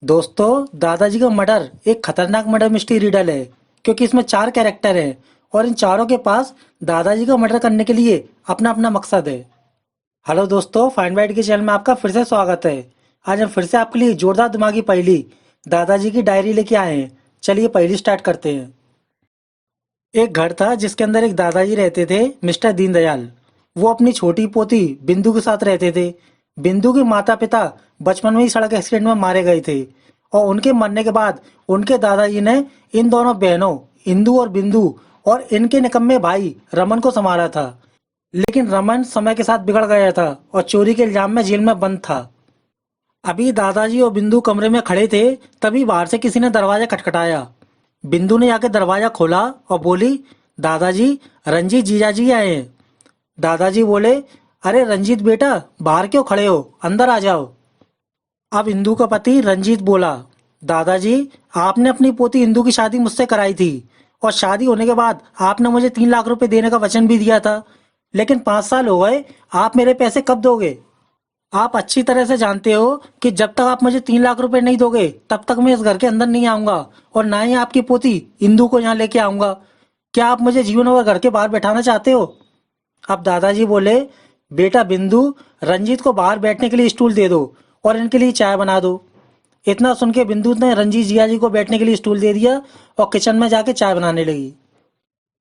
दोस्तों, दादाजी का मर्डर एक खतरनाक मर्डर मिस्ट्री रिडल है क्योंकि इसमें 4 कैरेक्टर हैं और इन चारों के पास दादाजी का मर्डर करने के लिए अपना अपना मकसद है। हेलो दोस्तों, फाइंड बाइट के चैनल में आपका फिर से स्वागत है। आज हम फिर से आपके लिए जोरदार दिमागी पहेली दादाजी की डायरी लेके आए हैं। चलिए पहेली स्टार्ट करते हैं। एक घर था जिसके अंदर एक दादाजी रहते थे, मिस्टर दीनदयाल। वो अपनी छोटी पोती बिंदु के साथ रहते थे। बिंदु के माता पिता बचपन में ही सड़क एक्सीडेंट में मारे गए थे और उनके मरने के बाद उनके दादाजी ने इन दोनों बहनों इंदु और बिंदु और इनके निकम्मे भाई रमन को संभाला था। लेकिन रमन समय के साथ बिगड़ गया था और चोरी के इल्जाम में जेल में बंद था। अभी दादाजी और बिंदु कमरे में खड़े थे, तभी बाहर से किसी ने दरवाजा खटखटाया। बिंदु ने आके दरवाजा खोला और बोली, दादाजी, रंजीत जीजाजी आए हैं। दादाजी बोले, अरे रंजीत बेटा, बाहर क्यों खड़े हो, अंदर आ जाओ। अब इंदु का पति रंजीत बोला, दादाजी, आपने अपनी पोती इंदु की शादी मुझसे कराई थी और शादी होने के बाद आपने मुझे 3 लाख रुपए देने का वचन भी दिया था। लेकिन 5 साल हो गए, आप मेरे पैसे कब दोगे? आप अच्छी तरह से जानते हो कि जब तक आप मुझे 3 लाख रुपए नहीं दोगे तब तक मैं इस घर के अंदर नहीं आऊंगा और ना ही आपकी पोती इंदु को यहाँ लेके आऊंगा। क्या आप मुझे जीवन भर घर के बाहर बैठाना चाहते हो? अब दादाजी बोले, बेटा बिंदु, रंजीत को बाहर बैठने के लिए स्टूल दे दो और इनके लिए चाय बना दो। इतना सुन के बिंदु ने रंजीत जिया जी को बैठने के लिए स्टूल दे दिया और किचन में जाके चाय बनाने लगी।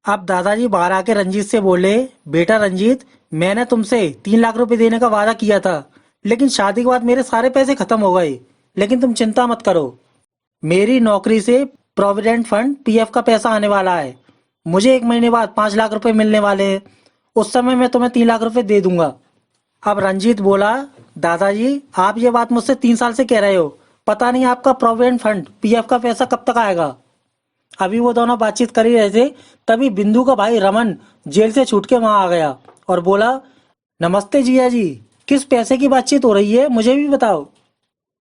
अब दादाजी बाहर आके रंजीत से बोले, बेटा रंजीत, मैंने तुमसे 3 लाख रुपए देने का वादा किया था, लेकिन शादी के बाद मेरे सारे पैसे खत्म हो गए। लेकिन तुम चिंता मत करो, मेरी नौकरी से प्रोविडेंट फंड पीएफ का पैसा आने वाला है। मुझे 1 महीने बाद 5 लाख रुपए मिलने वाले हैं। उस समय मैं तुम्हें 3 लाख रुपए दे दूंगा। अब रंजीत बोला, दादाजी, आप ये बात मुझसे 3 साल से कह रहे हो, पता नहीं आपका प्रोविडेंट फंड पीएफ का पैसा कब तक आएगा। अभी वो दोनों बातचीत कर ही रहे थे, तभी बिंदु का भाई रमन जेल से छूट के वहां आ गया और बोला, नमस्ते जिया जी, किस पैसे की बातचीत हो रही है, मुझे भी बताओ।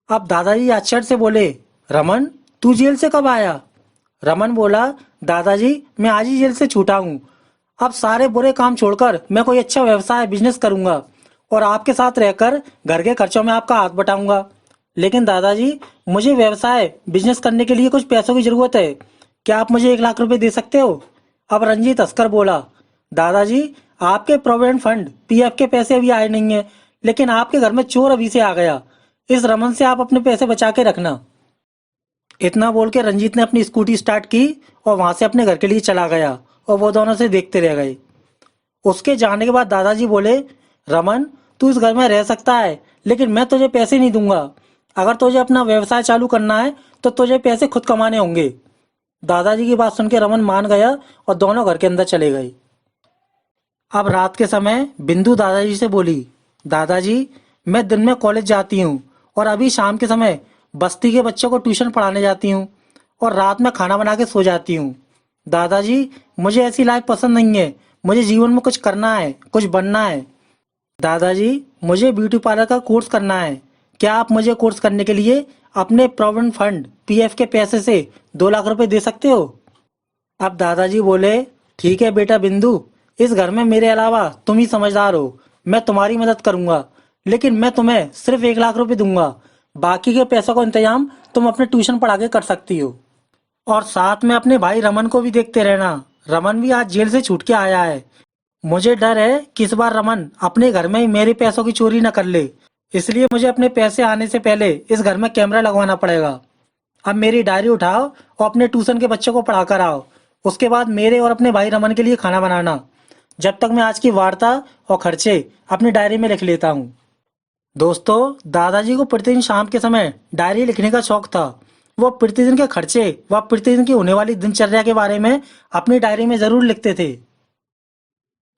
अब दादाजी आश्चर्य से बोले, रमन, तू जेल से कब आया? रमन बोला, दादाजी, मैं आज ही जेल से छूटा हूँ। अब सारे बुरे काम छोड़कर मैं कोई अच्छा व्यवसाय बिजनेस करूंगा और आपके साथ रहकर घर के खर्चों में आपका हाथ बटाऊंगा। लेकिन दादाजी, मुझे व्यवसाय बिजनेस करने के लिए कुछ पैसों की जरूरत है। क्या आप मुझे 1 लाख रुपए दे सकते हो? अब रंजीत हंसकर बोला, दादाजी, आपके प्रोविडेंट फंड पीएफ के पैसे अभी आए नहीं है, लेकिन आपके घर में चोर अभी से आ गया। इस रमन से आप अपने पैसे बचा के रखना। इतना बोल के रंजीत ने अपनी स्कूटी स्टार्ट की और वहां से अपने घर के लिए चला गया और वो दोनों से देखते रह गए। उसके जाने के बाद दादाजी बोले, रमन, तू इस घर में रह सकता है, लेकिन मैं तुझे पैसे नहीं दूंगा। अगर तुझे अपना व्यवसाय चालू करना है तो तुझे पैसे खुद कमाने होंगे। दादाजी की बात सुन के रमन मान गया और दोनों घर के अंदर चले गए। अब रात के समय बिंदु दादाजी से बोली, दादाजी, मैं दिन में कॉलेज जाती हूँ और अभी शाम के समय बस्ती के बच्चों को ट्यूशन पढ़ाने जाती हूँ और रात में खाना बना के सो जाती हूँ। दादाजी, मुझे ऐसी लाइफ पसंद नहीं है। मुझे जीवन में कुछ करना है, कुछ बनना है। दादाजी, मुझे ब्यूटी पार्लर का कोर्स करना है। क्या आप मुझे कोर्स करने के लिए अपने प्रोविडेंट फंड पीएफ के पैसे से 2 लाख रुपए दे सकते हो? अब दादाजी बोले, ठीक है बेटा बिंदु, इस घर में मेरे अलावा तुम ही समझदार हो। मैं तुम्हारी मदद करूंगा, लेकिन मैं तुम्हें सिर्फ 1 लाख रुपए दूंगा। बाकी के पैसों का इंतजाम तुम अपने ट्यूशन पढ़ा के कर सकती हो। और साथ में अपने भाई रमन को भी देखते रहना। रमन भी आज जेल से छूट के आया है। मुझे डर है कि इस बार रमन अपने घर में ही मेरे पैसों की चोरी न कर ले, इसलिए मुझे अपने पैसे आने से पहले इस घर में कैमरा लगवाना पड़ेगा। अब मेरी डायरी उठाओ और अपने ट्यूशन के बच्चों को पढ़ा कर आओ। उसके बाद मेरे और अपने भाई रमन के लिए खाना बनाना। जब तक मैं आज की वार्ता और खर्चे अपनी डायरी में लिख लेता हूँ। दोस्तों, दादाजी को प्रतिदिन शाम के समय डायरी लिखने का शौक था। वो प्रतिदिन के खर्चे व प्रतिदिन की होने वाली दिनचर्या के बारे में अपनी डायरी में जरूर लिखते थे।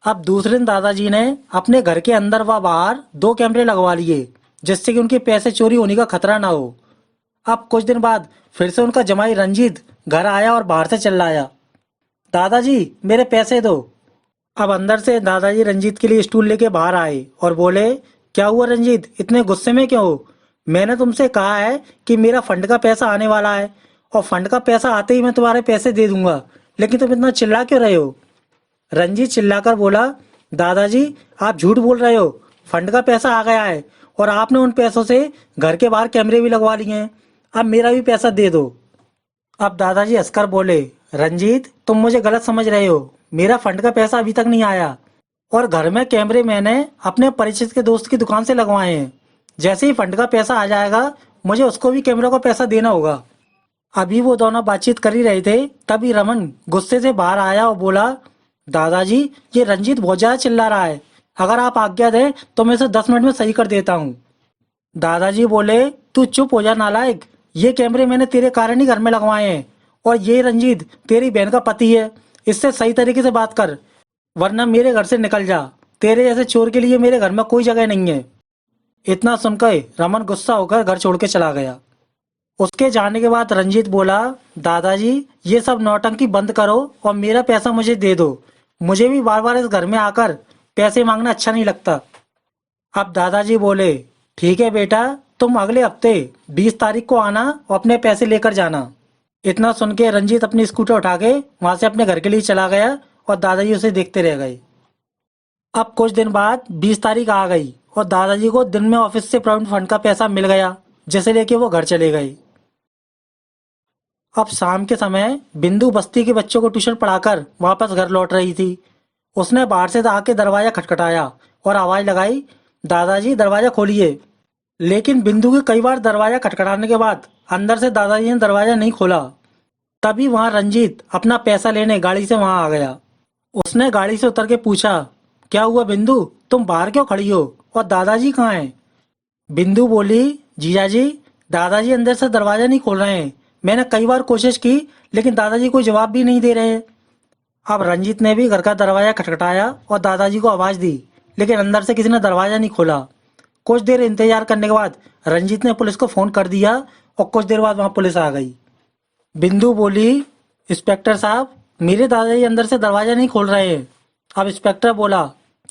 अब दूसरे दिन दादाजी ने अपने घर के अंदर व बाहर 2 कैमरे लगवा लिए, जिससे कि उनके पैसे चोरी होने का खतरा ना हो। अब कुछ दिन बाद फिर से उनका जमाई रंजीत घर आया और बाहर से चिल्लाया, दादाजी, मेरे पैसे दो। अब अंदर से दादाजी रंजीत के लिए स्टूल लेके बाहर आए और बोले, क्या हुआ रंजीत, इतने गुस्से में क्यों हो? मैंने तुमसे कहा है कि मेरा फंड का पैसा आने वाला है और फंड का पैसा आते ही मैं तुम्हारे पैसे दे दूंगा, लेकिन तुम इतना चिल्ला क्यों रहे हो? रंजीत चिल्लाकर बोला, दादाजी, आप झूठ बोल रहे हो। फंड का पैसा आ गया है और आपने उन पैसों से घर के बाहर कैमरे भी लगवा लिए हैं। अब मेरा भी पैसा दे दो। अब दादाजी हंसकर बोले, रंजीत तुम मुझे गलत समझ रहे हो, मेरा फंड का पैसा अभी तक नहीं आया और घर में कैमरे मैंने अपने परिचित के दोस्त की दुकान से लगवाए हैं। जैसे ही फंड का पैसा आ जाएगा मुझे उसको भी कैमरों का पैसा देना होगा। अभी वो दोनों बातचीत कर ही रहे थे, तभी रमन गुस्से से बाहर आया और बोला, दादाजी ये रंजीत बहुत ज्यादा चिल्ला रहा है, अगर आप आज्ञा दें तो मैं इसे 10 मिनट में सही कर देता हूँ। दादाजी बोले, तू चुप हो जा नालायक, ये कैमरे मैंने तेरे कारण ही घर में लगवाए हैं और ये रंजीत तेरी बहन का पति है, इससे सही तरीके से बात कर वरना मेरे घर से निकल जा, तेरे जैसे चोर के लिए मेरे घर में कोई जगह नहीं है। इतना सुनकर रमन गुस्सा होकर घर छोड़ के चला गया। उसके जाने के बाद रंजीत बोला, दादाजी ये सब नौटंकी बंद करो और मेरा पैसा मुझे दे दो, मुझे भी बार बार इस घर में आकर पैसे मांगना अच्छा नहीं लगता। अब दादाजी बोले, ठीक है बेटा, तुम अगले हफ्ते 20 तारीख को आना और अपने पैसे लेकर जाना। इतना सुन के रंजीत अपनी स्कूटर उठा के वहां से अपने घर के लिए चला गया और दादाजी उसे देखते रह गए। अब कुछ दिन बाद 20 तारीख आ गई और दादाजी को दिन में ऑफिस से प्रोविडेंट फंड का पैसा मिल गया, जिसे लेके वो घर चले गए। अब शाम के समय बिंदु बस्ती के बच्चों को ट्यूशन पढ़ाकर वापस घर लौट रही थी। उसने बाहर से आके दरवाजा खटखटाया और आवाज लगाई, दादाजी दरवाजा खोलिए। लेकिन बिंदु के कई बार दरवाजा खटखटाने के बाद अंदर से दादाजी ने दरवाजा नहीं खोला। तभी वहां रंजीत अपना पैसा लेने गाड़ी से वहां आ गया। उसने गाड़ी से उतर के पूछा, क्या हुआ बिंदु, तुम बाहर क्यों खड़ी हो और दादाजी कहाँ हैं? बिंदु बोली, जीजाजी दादाजी अंदर से दरवाजा नहीं खोल रहे हैं, मैंने कई बार कोशिश की लेकिन दादाजी कोई जवाब भी नहीं दे रहे हैं। अब रंजीत ने भी घर का दरवाजा खटखटाया और दादाजी को आवाज दी, लेकिन अंदर से किसी ने दरवाजा नहीं खोला। कुछ देर इंतजार करने के बाद रंजीत ने पुलिस को फोन कर दिया और कुछ देर बाद वहां पुलिस आ गई। बिंदु बोली, इंस्पेक्टर साहब मेरे दादाजी अंदर से दरवाजा नहीं खोल रहे हैं। अब इंस्पेक्टर बोला,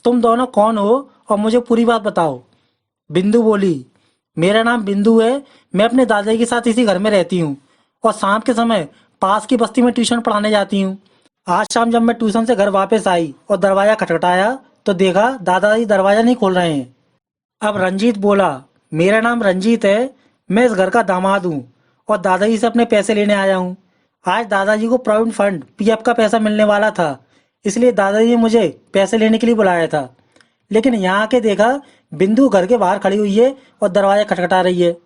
तुम दोनों कौन हो और मुझे पूरी बात बताओ। बिंदु बोली, मेरा नाम बिंदु है, मैं अपने दादाजी के साथ इसी घर में रहती हूँ और शाम के समय पास की बस्ती में ट्यूशन पढ़ाने जाती हूँ। आज शाम जब मैं ट्यूशन से घर वापस आई और दरवाजा खटखटाया तो देखा दादाजी दरवाजा नहीं खोल रहे हैं। अब रंजीत बोला, मेरा नाम रंजीत है, मैं इस घर का दामाद हूँ और दादाजी से अपने पैसे लेने आया हूँ। आज दादाजी को प्रोविडेंट फंड पीएफ का पैसा मिलने वाला था, इसलिए दादाजी ने मुझे पैसे लेने के लिए बुलाया था। लेकिन यहाँ आके देखा बिंदु घर के बाहर खड़ी हुई है और दरवाजा खटखटा रही है।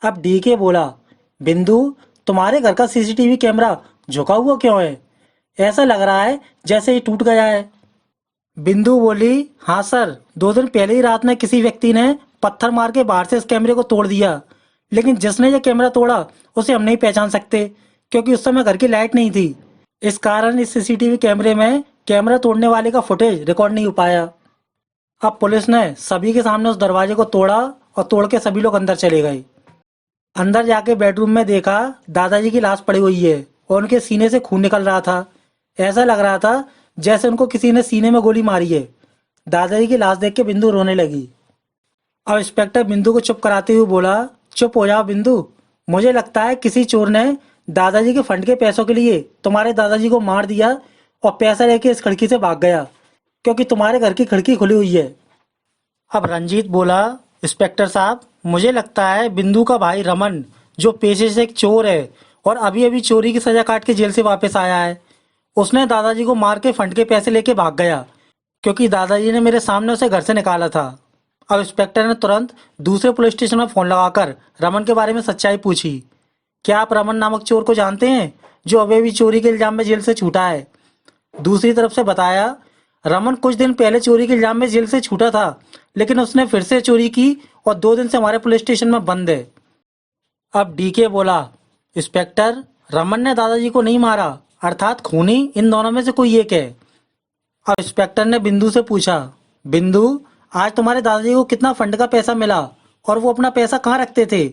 अब डीके बोला, बिंदु तुम्हारे घर का सीसीटीवी कैमरा झुका हुआ क्यों है? ऐसा लग रहा है जैसे ये टूट गया है। बिंदु बोली, हाँ सर, 2 दिन पहले ही रात में किसी व्यक्ति ने पत्थर मार के बाहर से इस कैमरे को तोड़ दिया, लेकिन जिसने ये कैमरा तोड़ा उसे हम नहीं पहचान सकते क्योंकि उस समय घर की लाइट नहीं थी। इस कारण इस सीसीटीवी कैमरे में कैमरा तोड़ने वाले का फुटेज रिकॉर्ड नहीं हो पाया। अब पुलिस ने सभी के सामने उस दरवाजे को तोड़ा और तोड़ के सभी लोग अंदर चले गए। अंदर जाके बेडरूम में देखा दादाजी की लाश पड़ी हुई है और उनके सीने से खून निकल रहा था। ऐसा लग रहा था जैसे उनको किसी ने सीने में गोली मारी है। दादाजी की लाश देख के बिंदु रोने लगी। अब इंस्पेक्टर बिंदु को चुप कराते हुए बोला, चुप हो जाओ बिंदु, मुझे लगता है किसी चोर ने दादाजी के फंड के पैसों के लिए तुम्हारे दादाजी को मार दिया और पैसा लेके इस खिड़की से भाग गया क्योंकि तुम्हारे घर की खिड़की खुली हुई है। अब रंजीत बोला, इंस्पेक्टर साहब मुझे लगता है बिंदु का भाई रमन, जो पेशे से एक चोर है और अभी अभी चोरी की सजा काट के जेल से वापस आया है, उसने दादाजी को मार के फंड के पैसे लेके भाग गया क्योंकि दादाजी ने मेरे सामने उसे घर से निकाला था। अब इंस्पेक्टर ने तुरंत दूसरे पुलिस स्टेशन में फोन लगाकर रमन के बारे में सच्चाई पूछी। क्या आप रमन नामक चोर को जानते हैं जो अभी भी चोरी के इल्जाम में जेल से छूटा है? दूसरी तरफ से बताया, रमन कुछ दिन पहले चोरी के इल्जाम में जेल से छूटा था, लेकिन उसने फिर से चोरी की और 2 दिन से हमारे पुलिस स्टेशन में बंद है। अब डीके बोला, इंस्पेक्टर रमन ने दादाजी को नहीं मारा, अर्थात खूनी इन दोनों में से कोई एक है। अब इंस्पेक्टर ने बिंदु से पूछा, बिंदु आज तुम्हारे दादाजी को कितना फंड का पैसा मिला और वो अपना पैसा कहाँ रखते थे?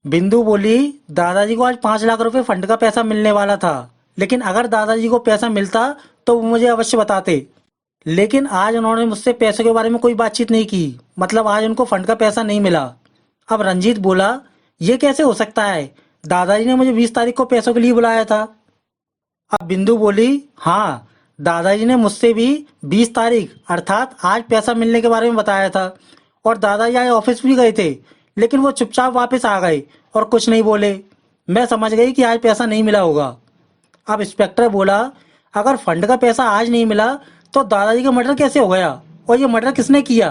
बिंदु बोली, दादाजी को आज 5 लाख रुपए फंड का पैसा मिलने वाला था, लेकिन अगर दादाजी को पैसा मिलता तो वो मुझे अवश्य बताते। लेकिन आज उन्होंने मुझसे पैसों के बारे में कोई बातचीत नहीं की, मतलब आज उनको फंड का पैसा नहीं मिला। अब रंजीत बोला, ये कैसे हो सकता है, दादाजी ने मुझे 20 तारीख को पैसों के लिए बुलाया था। अब बिंदु बोली, हाँ दादाजी ने मुझसे भी 20 तारीख अर्थात आज पैसा मिलने के बारे में बताया था और दादाजी आज ऑफिस भी गए थे, लेकिन वो चुपचाप वापस आ गए और कुछ नहीं बोले। मैं समझ गई कि आज पैसा नहीं मिला होगा। अब इंस्पेक्टर बोला, अगर फंड का पैसा आज नहीं मिला तो दादाजी का मर्डर कैसे हो गया और ये मर्डर किसने किया?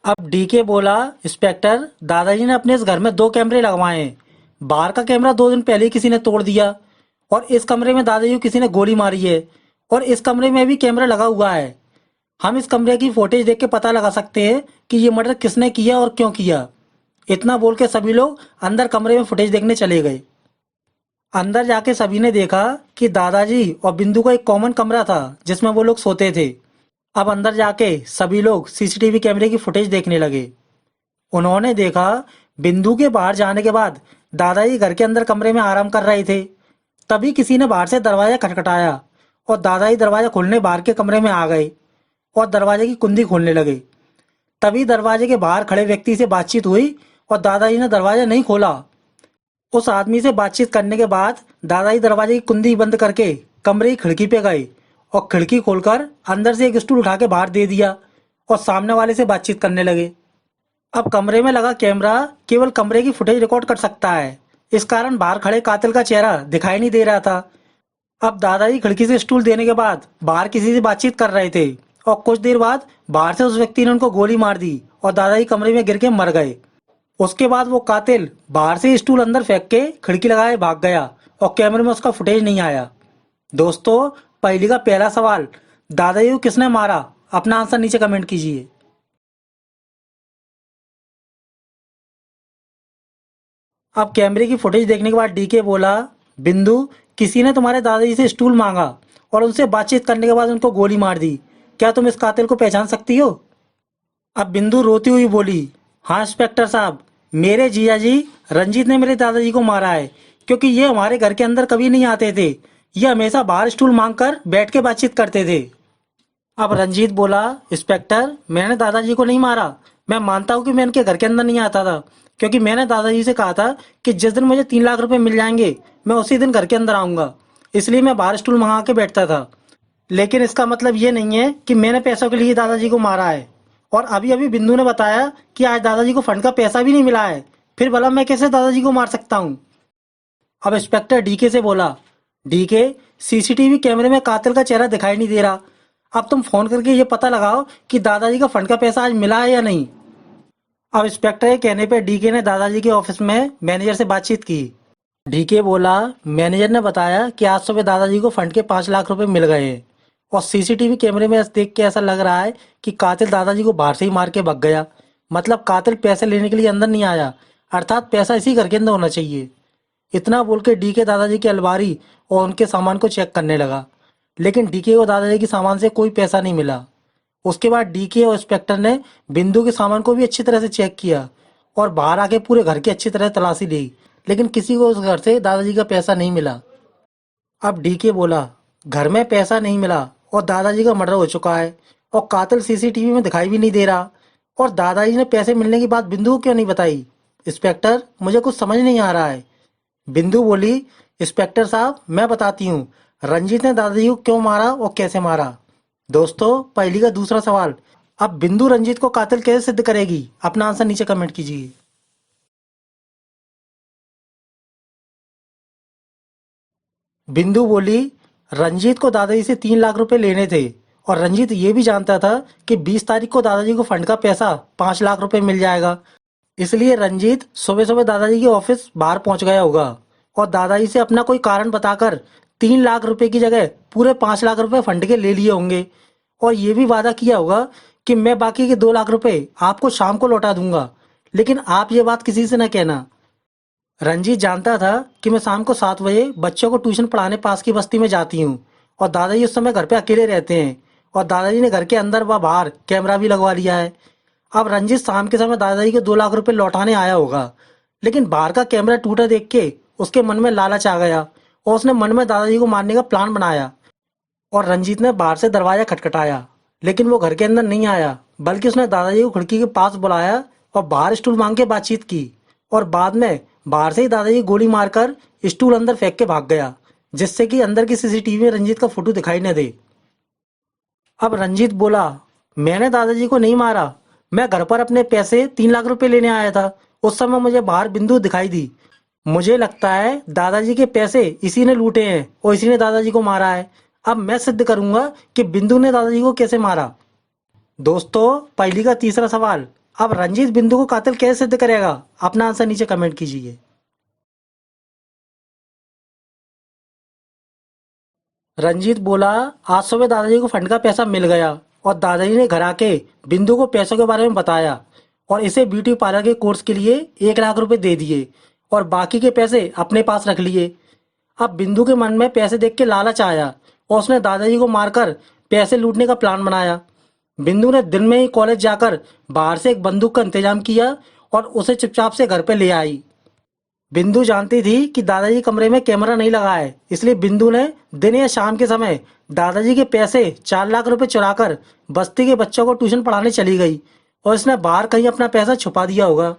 अब डीके बोला, इंस्पेक्टर, दादाजी ने अपने इस घर में 2 कैमरे लगवाए हैं। बाहर का कैमरा 2 दिन पहले ही किसी ने तोड़ दिया और इस कमरे में दादाजी को किसी ने गोली मारी है और इस कमरे में भी कैमरा लगा हुआ है। हम इस कमरे की फुटेज देख के पता लगा सकते हैं कि ये मर्डर किसने किया और क्यों किया। इतना बोल के सभी लोग अंदर कमरे में फुटेज देखने चले गए। अंदर जाके सभी ने देखा कि दादाजी और बिंदु का एक कॉमन कमरा था जिसमें वो लोग सोते थे। अब अंदर जाके सभी लोग सीसीटीवी कैमरे की फुटेज देखने लगे। उन्होंने देखा, बिंदु के बाहर जाने के बाद दादाजी घर के अंदर कमरे में आराम कर रहे थे। तभी किसी ने बाहर से दरवाजा खटखटाया और दादाजी दरवाजा खोलने बाहर के कमरे में आ गए और दरवाजे की कुंडी खोलने लगे। तभी दरवाजे के बाहर खड़े व्यक्ति से बातचीत हुई और दादाजी ने दरवाजा नहीं खोला। उस आदमी से बातचीत करने के बाद दादाजी दरवाजे की कुंडी बंद करके कमरे की खिड़की पे गए और खिड़की खोलकर अंदर से एक स्टूल उठा के बाहर दे दिया और सामने वाले से बातचीत करने लगे। अब कमरे में लगा कैमरा केवल कमरे की फुटेज रिकॉर्ड कर सकता है, इस कारण बाहर खड़े कातिल का चेहरा दिखाई नहीं दे रहा था। अब दादाजी खिड़की से स्टूल देने के बाद बाहर किसी से बातचीत कर रहे थे और कुछ देर बाद बाहर से उस व्यक्ति ने उनको गोली मार दी और दादाजी कमरे में गिर के मर गए। उसके बाद वो कातिल बाहर से स्टूल अंदर फेंक के खिड़की लगाए भाग गया और कैमरे में उसका फुटेज नहीं आया। दोस्तों, पहली का पहला सवाल, दादाजी को किसने मारा? अपना आंसर नीचे कमेंट कीजिए। अब कैमरे की फुटेज देखने के बाद डीके बोला, बिंदु, किसी ने तुम्हारे दादाजी से स्टूल मांगा और उनसे बातचीत करने के बाद उनको गोली मार दी। क्या तुम इस कातिल को पहचान सकती हो? अब बिंदु रोती हुई बोली, हाँ इंस्पेक्टर साहब, मेरे जीजा जी रंजीत ने मेरे दादाजी को मारा है, क्योंकि ये हमारे घर के अंदर कभी नहीं आते थे। ये हमेशा बाहर स्टूल मांगकर बैठ के बातचीत करते थे। अब रंजीत बोला, इंस्पेक्टर, मैंने दादाजी को नहीं मारा। मैं मानता हूँ कि मैं इनके घर के अंदर नहीं आता था, क्योंकि मैंने दादाजी से कहा था कि जिस दिन मुझे 3 लाख रुपए मिल जाएंगे मैं उसी दिन घर के अंदर आऊंगा, इसलिए मैं बाहर स्टूल मंगा के बैठता था। लेकिन इसका मतलब ये नहीं है कि मैंने पैसों के लिए दादाजी को मारा है। और अभी अभी बिंदु ने बताया कि आज दादाजी को फंड का पैसा भी नहीं मिला है, फिर भला मैं कैसे दादाजी को मार सकता हूँ? अब इंस्पेक्टर डीके से बोला, डीके, सीसीटीवी कैमरे में कातिल का चेहरा दिखाई नहीं दे रहा। अब तुम फोन करके ये पता लगाओ कि दादाजी का फंड का पैसा आज मिला है या नहीं। अब इंस्पेक्टर के कहने पे डीके ने दादाजी के ऑफिस में मैनेजर से बातचीत की। डीके बोला, मैनेजर ने बताया कि आज सुबह दादाजी को फंड के 5 लाख रुपए मिल गए हैं और सीसीटीवी कैमरे में देख के ऐसा लग रहा है कि कातिल दादाजी को बाहर से ही मार के भग गया। मतलब कातिल पैसे लेने के लिए अंदर नहीं आया, अर्थात पैसा इसी घर के अंदर होना चाहिए। इतना बोल के डीके दादाजी की अलमारी और उनके सामान को चेक करने लगा, लेकिन डीके को दादाजी के सामान से कोई पैसा नहीं मिला। उसके बाद डीके और इंस्पेक्टर ने बिंदु के सामान को भी अच्छी तरह से चेक किया और बाहर आके पूरे घर की अच्छी तरह तलाशी ली, लेकिन किसी को उस घर से दादाजी का पैसा नहीं मिला। अब डीके बोला, घर में पैसा नहीं मिला और दादाजी का मर्डर हो चुका है और कातिल सीसीटीवी में दिखाई भी नहीं दे रहा, और दादाजी ने पैसे मिलने की बात बिंदु को क्यों नहीं बताई? इंस्पेक्टर, मुझे कुछ समझ नहीं आ रहा है। बिंदु बोली, इंस्पेक्टर साहब, मैं बताती हूँ रंजीत ने दादाजी को क्यों मारा और कैसे मारा। दोस्तों, पहली का दूसरा सवाल, अब बिंदु रंजीत को कातिल कैसे सिद्ध करेगी? अपना आंसर नीचे कमेंट कीजिए। बिंदु बोली, रंजीत को दादाजी से 3 लाख रुपए लेने थे और रंजीत ये भी जानता था कि 20 तारीख को दादाजी को फंड का पैसा 5 लाख रुपए मिल जाएगा, इसलिए रंजीत सुबह सुबह दादाजी के ऑफिस बाहर पहुंच गया होगा और दादाजी से अपना कोई कारण बताकर 3 लाख रुपए की जगह पूरे 5 लाख रुपए फंड के ले लिए होंगे और ये भी वादा किया होगा कि मैं बाकी के 2 लाख रुपए आपको शाम को लौटा दूंगा, लेकिन आप ये बात किसी से न कहना। रंजीत जानता था कि मैं शाम को 7 बजे बच्चों को ट्यूशन पढ़ाने पास की बस्ती में जाती हूँ और दादाजी उस समय घर पे अकेले रहते हैं और दादाजी ने घर के अंदर व बाहर कैमरा भी लगवा लिया है। अब रंजीत शाम के समय दादाजी के 2 लाख रुपए लौटाने आया होगा, लेकिन बाहर का कैमरा टूटा देख के उसके मन में लालच आ गया और उसने मन में दादाजी को मारने का प्लान बनाया और रंजीत ने बाहर से दरवाजा खटखटाया, लेकिन वो घर के अंदर नहीं आया, बल्कि उसने दादाजी को खिड़की के पास बुलाया और बाहर स्टूल मांग के बातचीत की और बाद में बाहर से ही दादाजी गोली मारकर स्टूल अंदर फेंक के भाग गया, जिससे कि अंदर की सीसीटीवी में रंजीत का फोटो दिखाई न दे। अब रंजीत बोला, मैंने दादाजी को नहीं मारा, मैं घर पर अपने पैसे 3 लाख रुपए लेने आया था उस समय मुझे बाहर बिंदु दिखाई दी। मुझे लगता है दादाजी के पैसे इसी ने लूटे हैं और इसी ने दादाजी को मारा है। अब मैं सिद्ध करूंगा कि बिंदु ने दादाजी को कैसे मारा। दोस्तों, पहली का तीसरा सवाल। अब रंजीत बिंदु को कातिल कैसे सिद्ध करेगा? अपना आंसर नीचे कमेंट कीजिए। रंजीत बोला, आज सुबह दादाजी को फंड का पैसा मिल गया और दादाजी ने घर आके बिंदु को पैसों के बारे में बताया और इसे ब्यूटी पार्लर के कोर्स के लिए 1 लाख रुपए दे दिए और बाकी के पैसे अपने पास रख लिए। अब बिंदु के मन में पैसे देख के लालच आया और उसने दादाजी को मारकर पैसे लूटने का प्लान बनाया। बिंदु ने दिन में ही कॉलेज जाकर बाहर से एक बंदूक का इंतजाम किया और उसे चुपचाप से घर पे ले आई। बिंदु जानती थी कि दादाजी कमरे में कैमरा नहीं लगा है, इसलिए बिंदु ने दिन या शाम के समय दादाजी के पैसे 4 लाख रुपए चुराकर बस्ती के बच्चों को ट्यूशन पढ़ाने चली गई और इसने बाहर कहीं अपना पैसा छुपा दिया होगा।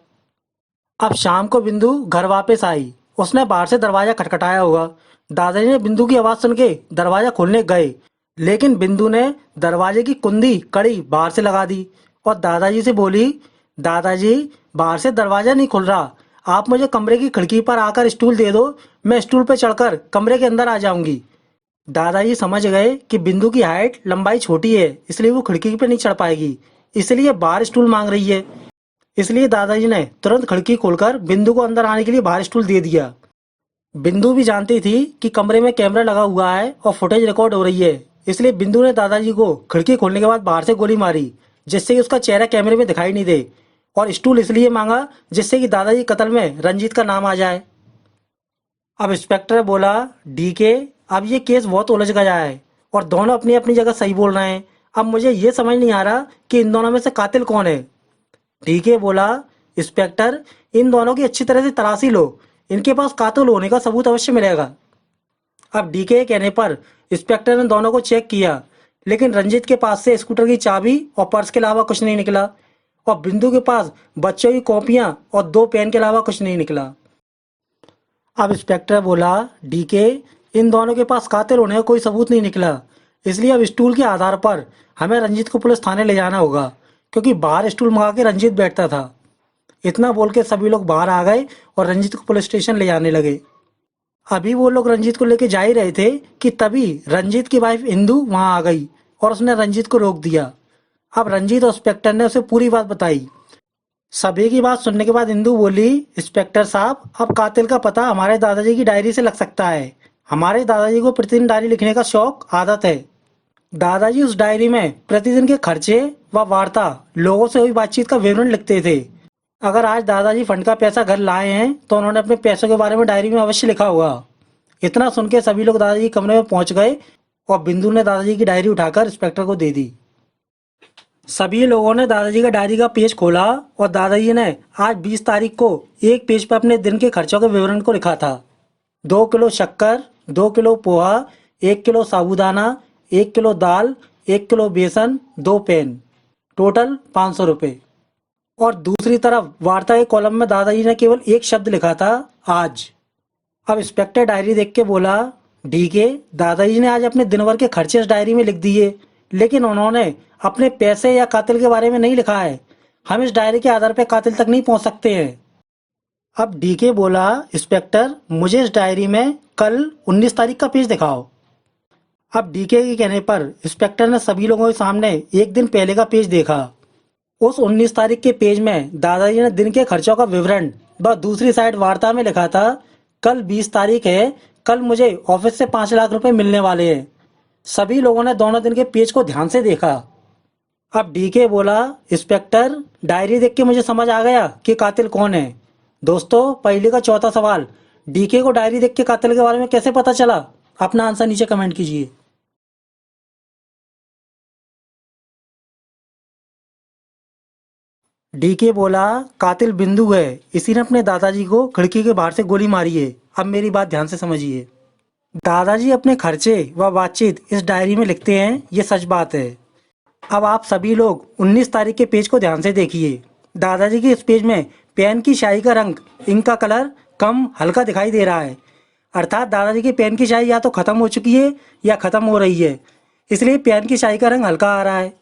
अब शाम को बिंदु घर वापस आई। उसने बाहर से दरवाजा खटखटाया होगा। दादाजी ने बिंदु की आवाज़ सुन के दरवाजा खोलने गए, लेकिन बिंदु ने दरवाजे की कुंडी कड़ी बाहर से लगा दी और दादाजी से बोली, दादाजी, बाहर से दरवाजा नहीं खुल रहा, आप मुझे कमरे की खिड़की पर आकर स्टूल दे दो, मैं स्टूल पर चढ़कर कमरे के अंदर आ जाऊंगी। दादाजी समझ गए कि बिंदु की हाइट लंबाई छोटी है, इसलिए वो खिड़की पर नहीं चढ़ पाएगी, इसलिए बाहर स्टूल मांग रही है। इसलिए दादाजी ने तुरंत खिड़की खोलकर बिंदु को अंदर आने के लिए बाहर स्टूल दे दिया। बिंदु भी जानती थी कि कमरे में कैमरा लगा हुआ है और फुटेज रिकॉर्ड हो रही है, इसलिए बिंदु ने दादाजी को खिड़की खोलने के बाद बाहर से गोली मारी, जिससे कि उसका चेहरा कैमरे में दिखाई नहीं दे, और स्टूल इसलिए मांगा जिससे कि दादाजी कत्ल में रंजीत का नाम आ जाए। अब इंस्पेक्टर बोला, डीके, अब ये केस बहुत उलझ गया है और दोनों अपनी अपनी जगह सही बोल रहे हैं। अब मुझे ये समझ नहीं आ रहा कि इन दोनों में से कातिल कौन है। डीके बोला, इंस्पेक्टर, इन दोनों की अच्छी तरह से तलाशी लो, इनके पास कातिल होने का सबूत अवश्य मिलेगा। अब डीके के कहने पर इंस्पेक्टर ने दोनों को चेक किया, लेकिन रंजीत के पास से स्कूटर की चाबी और पर्स के अलावा कुछ नहीं निकला और बिंदु के पास बच्चों की कॉपियां और 2 पेन के अलावा कुछ नहीं निकला। अब इंस्पेक्टर बोला, डीके, इन दोनों के पास कातिल होने का कोई सबूत नहीं निकला, इसलिए अब स्टूल के आधार पर हमें रंजीत को पुलिस थाने ले जाना होगा, क्योंकि बाहर स्टूल मंगा के रंजीत बैठता था। इतना बोल के सभी लोग बाहर आ गए और रंजीत को पुलिस स्टेशन ले जाने लगे। अभी वो लोग रंजीत को लेके जा ही रहे थे कि तभी रंजीत की वाइफ इंदु वहां आ गई और उसने रंजीत को रोक दिया। अब रंजीत और इंस्पेक्टर ने उसे पूरी बात बताई। सभी की बात सुनने के बाद इंदु बोली, इंस्पेक्टर साहब, अब कातिल का पता हमारे दादाजी की डायरी से लग सकता है। हमारे दादाजी को प्रतिदिन डायरी लिखने का शौक आदत है। दादाजी उस डायरी में प्रतिदिन के खर्चे व वार्ता, लोगों से हुई बातचीत का विवरण लिखते थे। अगर आज दादाजी फंड का पैसा घर लाए हैं तो उन्होंने अपने पैसों के बारे में डायरी में अवश्य लिखा होगा। इतना सुन के सभी लोग दादाजी के कमरे में पहुंच गए और बिंदु ने दादाजी की डायरी उठाकर इंस्पेक्टर को दे दी। सभी लोगों ने दादाजी का डायरी का पेज खोला और दादाजी ने आज 20 तारीख को एक पेज पर अपने दिन के खर्चों के विवरण को लिखा था। 2 किलो शक्कर, 2 किलो पोहा, 1 किलो साबूदाना, 1 किलो दाल, 1 किलो बेसन, 2 पेन, टोटल 500 रुपये। और दूसरी तरफ वार्ता के कॉलम में दादाजी ने केवल एक शब्द लिखा था, आज। अब इंस्पेक्टर डायरी देख के बोला, डीके, दादाजी ने आज अपने दिन भर के खर्चे इस डायरी में लिख दिए, लेकिन उन्होंने अपने पैसे या कातिल के बारे में नहीं लिखा है। हम इस डायरी के आधार पर कातिल तक नहीं पहुंच सकते हैं। अब डीके बोला, इंस्पेक्टर, मुझे इस डायरी में कल 19 तारीख का पेज दिखाओ। अब डीके के कहने पर इंस्पेक्टर ने सभी लोगों के सामने एक दिन पहले का पेज देखा। उस 19 तारीख के पेज में दादाजी ने दिन के खर्चों का विवरण व दूसरी साइड वार्ता में लिखा था, कल 20 तारीख है, कल मुझे ऑफिस से 5 लाख रुपए मिलने वाले हैं। सभी लोगों ने दोनों दिन के पेज को ध्यान से देखा। अब डीके बोला, इंस्पेक्टर, डायरी देख के मुझे समझ आ गया कि कातिल कौन है। दोस्तों, पहले का चौथा सवाल, डीके को डायरी देख के कातिल के बारे में कैसे पता चला? अपना आंसर नीचे कमेंट कीजिए। डीके बोला, कातिल बिंदु है, इसी ने अपने दादाजी को खिड़की के बाहर से गोली मारी है। अब मेरी बात ध्यान से समझिए। दादाजी अपने खर्चे व बातचीत इस डायरी में लिखते हैं, ये सच बात है। अब आप सभी लोग 19 तारीख के पेज को ध्यान से देखिए। दादाजी के इस पेज में पेन की स्याही का रंग, इंक का कलर कम हल्का दिखाई दे रहा है, अर्थात दादाजी की पेन की स्याही या तो खत्म हो चुकी है या खत्म हो रही है, इसलिए पेन की स्याही का रंग हल्का आ रहा है।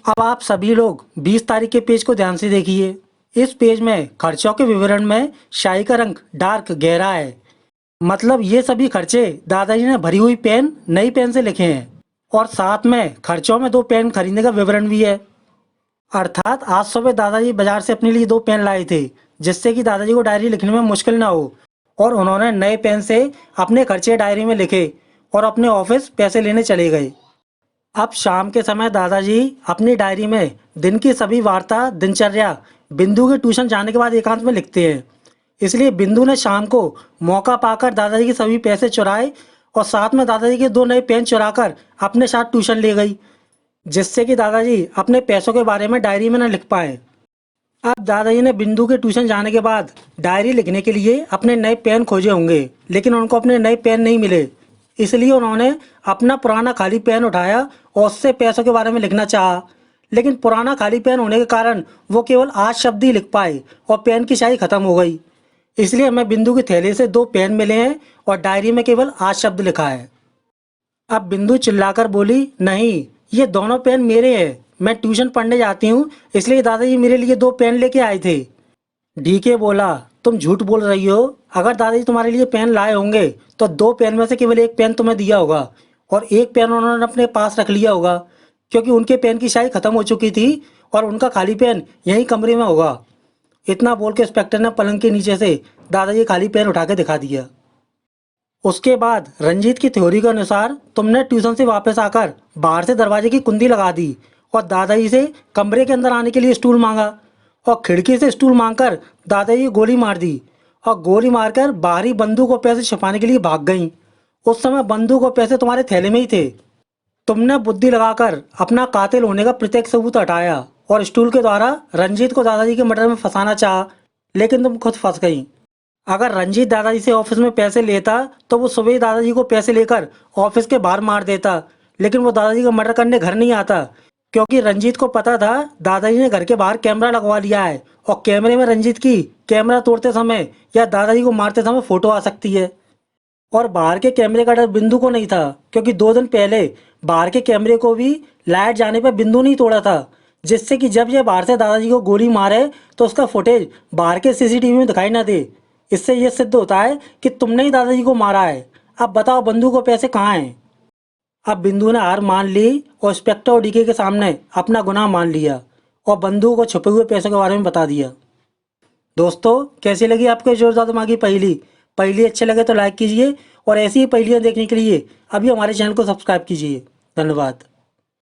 अब आप सभी लोग 20 तारीख के पेज को ध्यान से देखिए। इस पेज में खर्चों के विवरण में स्याही का रंग डार्क गहरा है। मतलब ये सभी खर्चे दादाजी ने भरी हुई पेन नई पेन से लिखे हैं और साथ में खर्चों में 2 पेन खरीदने का विवरण भी है। अर्थात आज सुबह दादाजी बाजार से अपने लिए 2 पेन लाए थे, जिससे कि दादाजी को डायरी लिखने में मुश्किल ना हो, और उन्होंने नए पेन से अपने खर्चे डायरी में लिखे और अपने ऑफिस पैसे लेने चले गए। अब शाम के समय दादाजी अपनी डायरी में दिन की सभी वार्ता दिनचर्या बिंदु के ट्यूशन जाने के बाद एकांत में लिखते हैं। इसलिए बिंदु ने शाम को मौका पाकर दादाजी के सभी पैसे चुराए और साथ में दादाजी के 2 नए पेन चुराकर अपने साथ ट्यूशन ले गई, जिससे कि दादाजी अपने पैसों के बारे में डायरी में न लिख पाए। अब दादाजी ने बिंदु के ट्यूशन जाने के बाद डायरी लिखने के लिए अपने नए पेन खोजे होंगे, लेकिन उनको अपने नए पेन नहीं मिले। इसलिए उन्होंने अपना पुराना खाली पेन उठाया और उससे पैसों के बारे में लिखना चाहा, लेकिन पुराना खाली पेन होने के कारण वो केवल 8 शब्द ही लिख पाए और पेन की स्याही खत्म हो गई। इसलिए हमें बिंदु की थैली से 2 पेन मिले हैं और डायरी में केवल 8 शब्द लिखा है। अब बिंदु चिल्लाकर बोली, नहीं, ये दोनों पेन मेरे हैं, मैं ट्यूशन पढ़ने जाती हूँ, इसलिए दादाजी मेरे लिए 2 पेन लेके आए थे। डीके बोला, तुम झूठ बोल रही हो। अगर दादाजी तुम्हारे लिए पेन लाए होंगे तो 2 पेन में से केवल 1 पेन तुम्हें दिया होगा और 1 पेन उन्होंने अपने पास रख लिया होगा, क्योंकि उनके पेन की स्याही खत्म हो चुकी थी और उनका खाली पेन यहीं कमरे में होगा। इतना बोल के इंस्पेक्टर ने पलंग के नीचे से दादाजी खाली पेन उठा के दिखा दिया। उसके बाद रंजीत की थ्योरी के अनुसार तुमने ट्यूशन से वापस आकर बाहर से दरवाजे की कुंडी लगा दी और दादाजी से कमरे के अंदर आने के लिए स्टूल मांगा और खिड़की से स्टूल मांगकर दादाजी को गोली मार दी और गोली मारकर बाहरी बंदूक और पैसे छिपाने के लिए भाग गईं। उस समय बंदूक और पैसे तुम्हारे थैले में ही थे। तुमने बुद्धि लगाकर अपना कातिल होने का प्रत्येक सबूत हटाया और स्टूल के द्वारा रंजीत को दादाजी के मर्डर में फंसाना चाहा, लेकिन तुम खुद फंस गई। अगर रंजीत दादाजी से ऑफिस में पैसे लेता तो वो सुबह ही दादाजी को पैसे लेकर ऑफिस के बाहर मार देता, लेकिन वो दादाजी का मर्डर करने घर नहीं आता, क्योंकि रंजीत को पता था दादाजी ने घर के बाहर कैमरा लगवा लिया है और कैमरे में रंजीत की कैमरा तोड़ते समय या दादाजी को मारते समय फोटो आ सकती है। और बाहर के कैमरे का डर बिंदु को नहीं था, क्योंकि 2 दिन पहले बाहर के कैमरे को भी लाइट जाने पर बिंदु नहीं तोड़ा था, जिससे कि जब ये बाहर से दादाजी को गोली मारे तो उसका फुटेज बाहर के सीसीटीवी में दिखाई ना दे। इससे ये सिद्ध होता है कि तुमने ही दादाजी को मारा है। अब बताओ बंदूक और पैसे कहाँ हैं? अब बिंदु ने हार मान ली और इंस्पेक्टर और डीके के सामने अपना गुनाह मान लिया और बंदूक और छुपे हुए पैसों के बारे में बता दिया। दोस्तों, कैसी लगी आपको जोरदार दिमागी पहेली? पहेली अच्छे लगे तो लाइक कीजिए और ऐसी ही पहेलियाँ देखने के लिए अभी हमारे चैनल को सब्सक्राइब कीजिए। धन्यवाद।